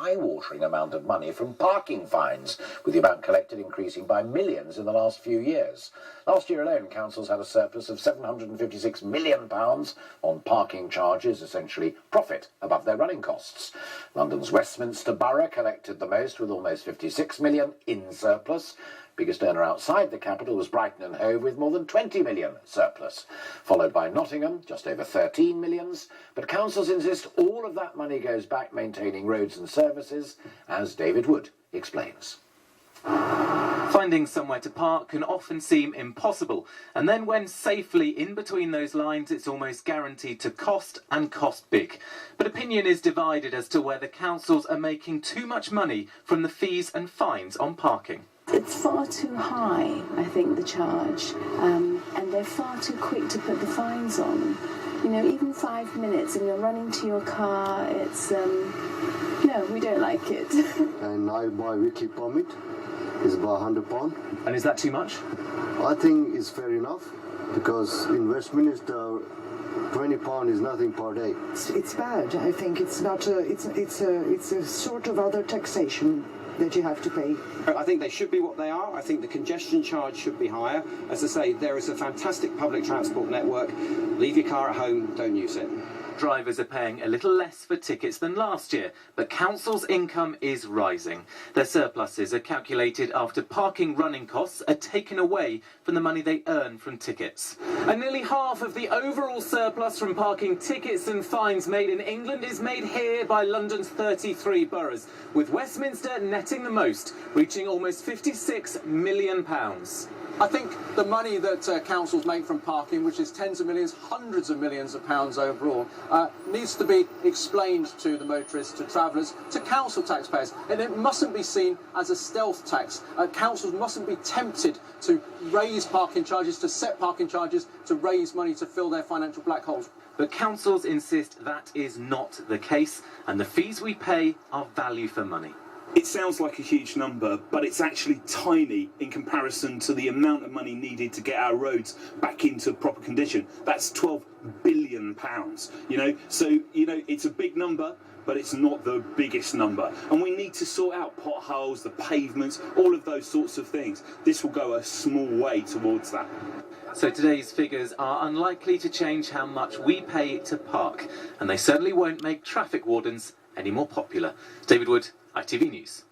eye-watering amount of money from parking fines, with the amount collected increasing by millions in the last few years. Last year alone, councils had a surplus of £756 million on parking charges, essentially profit above their running costs. London's Westminster borough collected the most, with almost £56 million in surplus. Biggest earner outside the capital was Brighton and Hove, with more than £20 million surplus, followed by Nottingham, just over £13 million. But councils insist all of that money goes back maintaining roads and services, as David Wood explains. Finding somewhere to park can often seem impossible, and then when safely in between those lines, it's almost guaranteed to cost, and cost big. But opinion is divided as to whether councils are making too much money from the fees and fines on parking. It's far too high, I think, the charge, and they're far too quick to put the fines on. You know, even 5 minutes and you're running to your car, it's, no, we don't like it. And I buy weekly permit, it's about £100. And is that too much? I think it's fair enough, because in Westminster, £20 is nothing per day. It's bad. I think it's not. It's a sort of other taxation that you have to pay. I think they should be what they are. I think the congestion charge should be higher. As I say, there is a fantastic public transport network. Leave your car at home, don't use it. Drivers are paying a little less for tickets than last year, but councils' income is rising. Their surpluses are calculated after parking running costs are taken away from the money they earn from tickets. And nearly half of the overall surplus from parking tickets and fines made in England is made here by London's 33 boroughs, with Westminster netting the most, reaching almost £56 million. I think the money that councils make from parking, which is tens of millions, hundreds of millions of pounds overall, needs to be explained to the motorists, to travellers, to council taxpayers. And it mustn't be seen as a stealth tax. Councils mustn't be tempted to raise parking charges, to set parking charges, to raise money to fill their financial black holes. But councils insist that is not the case, and the fees we pay are value for money. It sounds like a huge number, but it's actually tiny in comparison to the amount of money needed to get our roads back into proper condition. That's £12 billion, you know. So, you know, it's a big number, but it's not the biggest number. And we need to sort out potholes, the pavements, all of those sorts of things. This will go a small way towards that. So today's figures are unlikely to change how much we pay to park, and they certainly won't make traffic wardens any more popular. David Wood, ITV News.